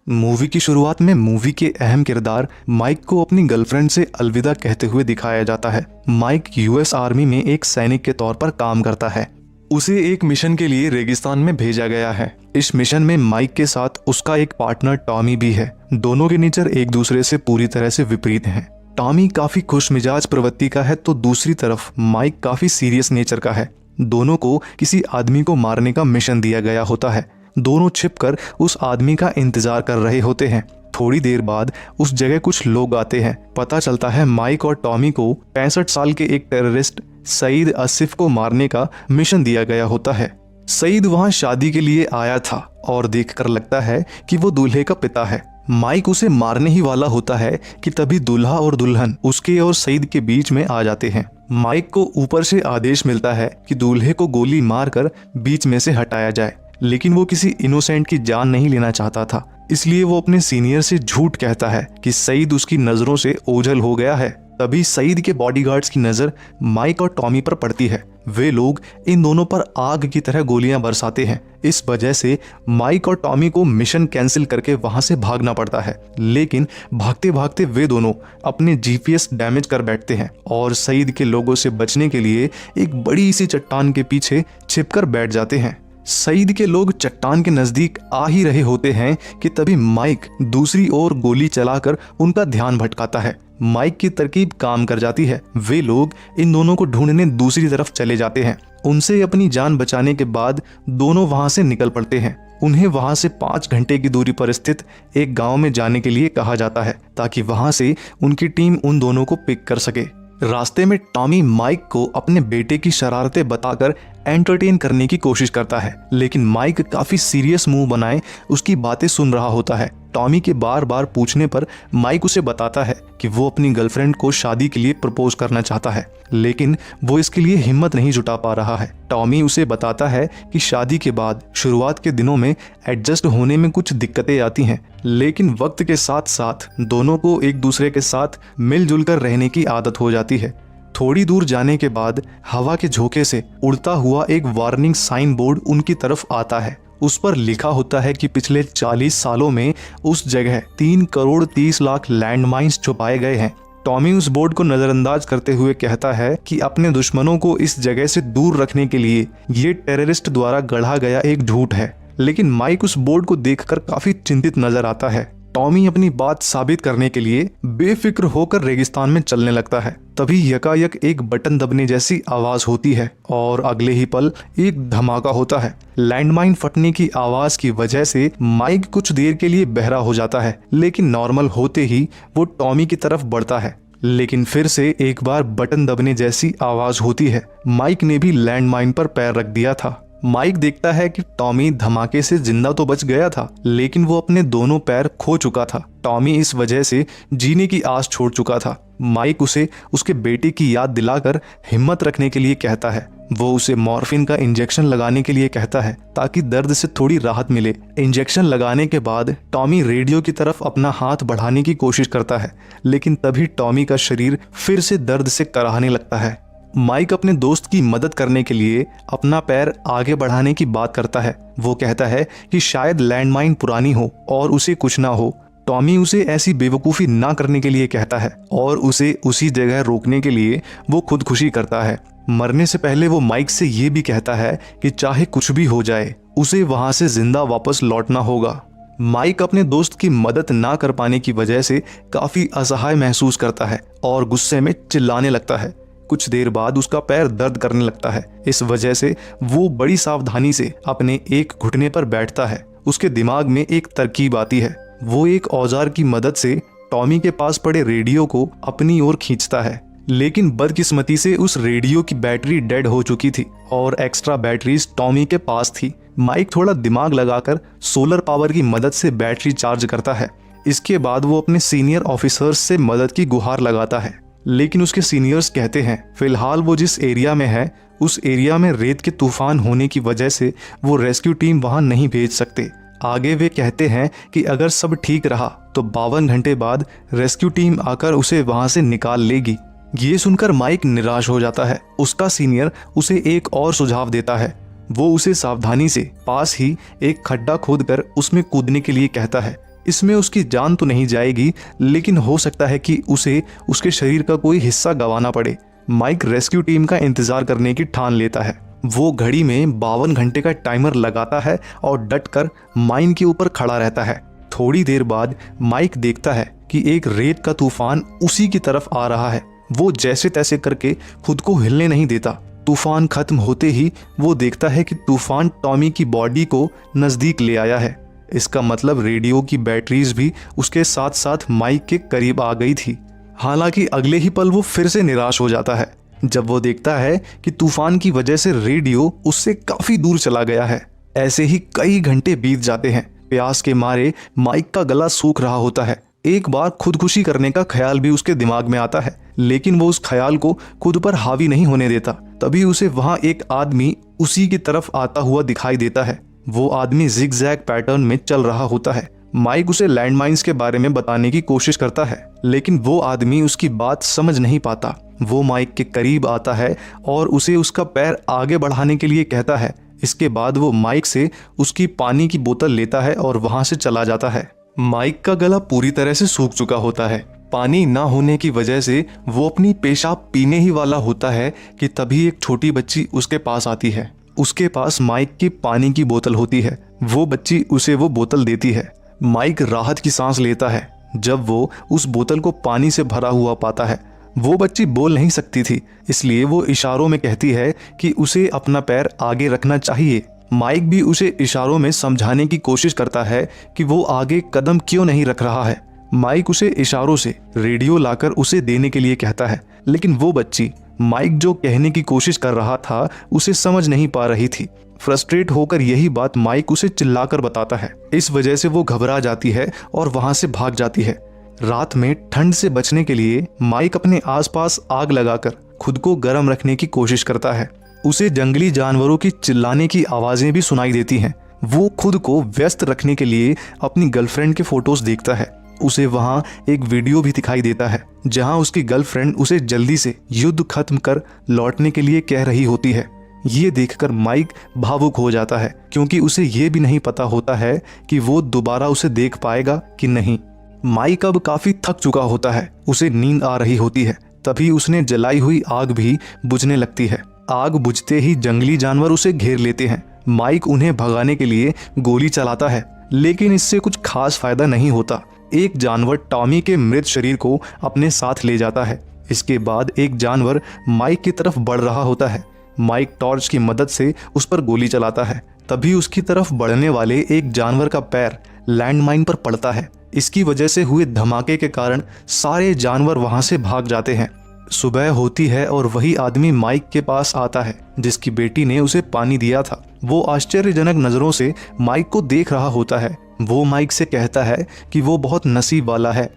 Movie की शुरुआत में मूवी के अहम किरदार माइक को अपनी गर्लफ्रेंड से अलविदा कहते हुए दिखाया जाता है। माइक यूएस आर्मी में एक सैनिक के तौर पर काम करता है। उसे एक मिशन के लिए रेगिस्तान में भेजा गया है। इस मिशन में माइक के साथ उसका एक पार्टनर टॉमी भी है। दोनों के नेचर एक दूसरे से पूरी तरह से विपरीत हैं। टॉमी काफी खुश मिजाज प्रवृत्ति का है तो दूसरी तरफ माइक काफी सीरियस नेचर का है। दोनों को किसी आदमी को मारने का मिशन दिया गया होता है। दोनों छिपकर उस आदमी का इंतजार कर रहे होते हैं। थोड़ी देर बाद उस जगह कुछ लोग आते हैं। पता चलता है माइक और टॉमी को 65 साल के एक टेररिस्ट सईद आसिफ को मारने का मिशन दिया गया होता है। सईद वहां शादी के लिए आया था और देखकर लगता है कि वो दूल्हे का पिता है। माइक उसे मारने ही वाला होता है कि तभी दूल्हा और दुल्हन उसके और सईद के बीच में आ जाते हैं। माइक को ऊपर से आदेश मिलता है कि दूल्हे को गोली मारकर बीच में से हटाया जाए, लेकिन वो किसी इनोसेंट की जान नहीं लेना चाहता था। इसलिए वो अपने सीनियर से झूठ कहता है कि सईद उसकी नजरों से ओझल हो गया है। तभी सईद के बॉडीगार्ड्स की नजर माइक और टॉमी पर पड़ती है। वे लोग इन दोनों पर आग की तरह गोलियां बरसाते हैं। इस वजह से माइक और टॉमी को मिशन कैंसिल करके वहां से भागना पड़ता है, लेकिन भागते भागते वे दोनों अपने जीपीएस डैमेज कर बैठते हैं और सईद के लोगों से बचने के लिए एक बड़ी सी चट्टान के पीछे छिपकर बैठ जाते हैं। सईद के लोग चट्टान के नजदीक आ ही रहे होते हैं कि तभी माइक दूसरी ओर गोली चलाकर उनका ध्यान भटकाता है। माइक की तरकीब काम कर जाती है। वे लोग इन दोनों को ढूंढने दूसरी तरफ चले जाते हैं। उनसे अपनी जान बचाने के बाद दोनों वहां से निकल पड़ते हैं। उन्हें वहां से 5 घंटे की दूरी पर स्थित एक गांव में जाने के लिए कहा जाता है ताकि वहां से उनकी टीम उन दोनों को पिक कर सके। रास्ते में टॉमी माइक को अपने बेटे की शरारतें बताकर एंटरटेन करने की कोशिश करता है, लेकिन माइक काफी सीरियस मुंह बनाए उसकी बातें सुन रहा होता है। टॉमी के बार बार पूछने पर माइक उसे बताता है कि वो अपनी गर्लफ्रेंड को शादी के लिए प्रपोज करना चाहता है, लेकिन वो इसके लिए हिम्मत नहीं जुटा पा रहा है। टॉमी उसे बताता है कि शादी के बाद शुरुआत के दिनों में एडजस्ट होने में कुछ दिक्कतें आती हैं, लेकिन वक्त के साथ साथ दोनों को एक दूसरे के साथ मिलजुल कर रहने की आदत हो जाती है। थोड़ी दूर जाने के बाद हवा के झोंके से उड़ता हुआ एक वार्निंग साइन बोर्ड उनकी तरफ आता है। उस पर लिखा होता है कि पिछले 40 सालों में उस जगह 3 करोड़ 30 लाख लैंडमाइंस छुपाए गए हैं। टॉमी उस बोर्ड को नजरअंदाज करते हुए कहता है कि अपने दुश्मनों को इस जगह से दूर रखने के लिए ये टेररिस्ट द्वारा गढ़ा गया एक झूठ है, लेकिन माइक उस बोर्ड को देखकर काफी चिंतित नजर आता है। टॉमी अपनी बात साबित करने के लिए बेफिक्र होकर रेगिस्तान में चलने लगता है। तभी यकायक एक बटन दबने जैसी आवाज होती है और अगले ही पल एक धमाका होता है। लैंडमाइन फटने की आवाज की वजह से माइक कुछ देर के लिए बहरा हो जाता है, लेकिन नॉर्मल होते ही वो टॉमी की तरफ बढ़ता है। लेकिन फिर से एक बार बटन दबने जैसी आवाज होती है। माइक ने भी लैंडमाइन पर पैर रख दिया था। माइक देखता है कि टॉमी धमाके से जिंदा तो बच गया था, लेकिन वो अपने दोनों पैर खो चुका था। टॉमी इस वजह से जीने की आस छोड़ चुका था। माइक उसे उसके बेटे की याद दिलाकर हिम्मत रखने के लिए कहता है। वो उसे मॉर्फिन का इंजेक्शन लगाने के लिए कहता है ताकि दर्द से थोड़ी राहत मिले। इंजेक्शन लगाने के बाद टॉमी रेडियो की तरफ अपना हाथ बढ़ाने की कोशिश करता है, लेकिन तभी टॉमी का शरीर फिर से दर्द से कराहने लगता है। माइक अपने दोस्त की मदद करने के लिए अपना पैर आगे बढ़ाने की बात करता है। वो कहता है कि शायद लैंडमाइन पुरानी हो और उसे कुछ ना हो। टॉमी उसे ऐसी बेवकूफ़ी ना करने के लिए कहता है और उसे उसी जगह रोकने के लिए वो खुदकुशी करता है। मरने से पहले वो माइक से ये भी कहता है कि चाहे कुछ भी हो जाए उसे वहां से जिंदा वापस लौटना होगा। माइक अपने दोस्त की मदद ना कर पाने की वजह से काफी असहाय महसूस करता है और गुस्से में चिल्लाने लगता है। कुछ देर बाद उसका पैर दर्द करने लगता है। इस वजह से वो बड़ी सावधानी से अपने एक घुटने पर बैठता है। उसके दिमाग में एक तरकीब आती है। वो एक औजार की मदद से टॉमी के पास पड़े रेडियो को अपनी ओर खींचता है, लेकिन बदकिस्मती से उस रेडियो की बैटरी डेड हो चुकी थी और एक्स्ट्रा बैटरीज टॉमी के पास थी। माइक थोड़ा दिमाग लगाकर सोलर पावर की मदद से बैटरी चार्ज करता है। इसके बाद वो अपने सीनियर ऑफिसर्स से मदद की गुहार लगाता है, लेकिन उसके सीनियर्स कहते हैं फिलहाल वो जिस एरिया में है उस एरिया में रेत के तूफान होने की वजह से वो रेस्क्यू टीम वहां नहीं भेज सकते। आगे वे कहते हैं कि अगर सब ठीक रहा तो 52 घंटे बाद रेस्क्यू टीम आकर उसे वहां से निकाल लेगी। ये सुनकर माइक निराश हो जाता है। उसका सीनियर उसे एक और सुझाव देता है। वो उसे सावधानी से पास ही एक खड्डा खोदकर उसमें कूदने के लिए कहता है। इसमें उसकी जान तो नहीं जाएगी, लेकिन हो सकता है कि उसे उसके शरीर का कोई हिस्सा गंवाना पड़े। माइक रेस्क्यू टीम का इंतजार करने की ठान लेता है। वो घड़ी में 52 घंटे का टाइमर लगाता है और डटकर माइन के ऊपर खड़ा रहता है। थोड़ी देर बाद माइक देखता है कि एक रेत का तूफान उसी की तरफ आ रहा है। वो जैसे तैसे करके खुद को हिलने नहीं देता। तूफान खत्म होते ही वो देखता है कि तूफान टॉमी की बॉडी को नजदीक ले आया है। इसका मतलब रेडियो की बैटरीज भी उसके साथ साथ माइक के करीब आ गई थी। हालांकि अगले ही पल वो फिर से निराश हो जाता है जब वो देखता है कि तूफान की वजह से रेडियो उससे काफी दूर चला गया है। ऐसे ही कई घंटे बीत जाते हैं। प्यास के मारे माइक का गला सूख रहा होता है। एक बार खुदकुशी करने का ख्याल भी उसके दिमाग में आता है, लेकिन वो उस ख्याल को खुद पर हावी नहीं होने देता। तभी उसे वहां एक आदमी उसी की तरफ आता हुआ दिखाई देता है। वो आदमी जिगजैग पैटर्न में चल रहा होता है। माइक उसे लैंडमाइंस के बारे में बताने की कोशिश करता है, लेकिन वो आदमी उसकी बात समझ नहीं पाता। वो माइक के करीब आता है और उसे उसका पैर आगे बढ़ाने के लिए कहता है। इसके बाद वो माइक से उसकी पानी की बोतल लेता है और वहां से चला जाता है। माइक का गला पूरी तरह से सूख चुका होता है। पानी ना होने की वजह से वो अपनी पेशाब पीने ही वाला होता है कि तभी एक छोटी बच्ची उसके पास आती है। उसके पास माइक की पानी की बोतल होती है। वो बच्ची उसे वो बोतल देती है। माइक राहत की सांस लेता है जब वो उस बोतल को पानी से भरा हुआ पाता है। वो बच्ची बोल नहीं सकती थी, इसलिए वो इशारों में कहती है कि उसे अपना पैर आगे रखना चाहिए। माइक भी उसे इशारों में समझाने की कोशिश करता है कि वो आगे कदम क्यों नहीं रख रहा है। माइक उसे इशारों से रेडियो लाकर उसे देने के लिए कहता है, लेकिन वो बच्ची माइक जो कहने की कोशिश कर रहा था उसे समझ नहीं पा रही थी। फ्रस्ट्रेट होकर यही बात माइक उसे चिल्लाकर बताता है। इस वजह से वो घबरा जाती है और वहां से भाग जाती है। रात में ठंड से बचने के लिए माइक अपने आसपास आग लगाकर खुद को गर्म रखने की कोशिश करता है। उसे जंगली जानवरों की चिल्लाने की आवाजें भी सुनाई देती हैं। वो खुद को व्यस्त रखने के लिए अपनी गर्लफ्रेंड के फोटोज देखता है। उसे वहां एक वीडियो भी दिखाई देता है जहां उसकी गर्लफ्रेंड उसे जल्दी से युद्ध खत्म कर लौटने के लिए कह रही होती है। ये देखकर माइक भावुक हो जाता है, क्योंकि उसे ये भी नहीं पता होता है कि वो दोबारा उसे देख पाएगा कि नहीं। माइक अब काफी थक चुका होता है। उसे नींद आ रही होती है। तभी उसने जलाई हुई आग भी बुझने लगती है। आग बुझते ही जंगली जानवर उसे घेर लेते हैं। माइक उन्हें भगाने के लिए गोली चलाता है, लेकिन इससे कुछ खास फायदा नहीं होता। एक जानवर टॉमी के मृत शरीर को अपने साथ ले जाता है। इसके बाद एक जानवर माइक की तरफ बढ़ रहा होता है। माइक टॉर्च की मदद से उस पर गोली चलाता है। तभी उसकी तरफ बढ़ने वाले एक जानवर का पैर लैंडमाइन पर पड़ता है। इसकी वजह से हुए धमाके के कारण सारे जानवर वहां से भाग जाते हैं। सुबह होती है और वही आदमी माइक के पास आता है जिसकी बेटी ने उसे पानी दिया था। वो आश्चर्यजनक नजरों से माइक को देख रहा होता है। वो माइक से कहता है कि वो बहुत नसीब वाला है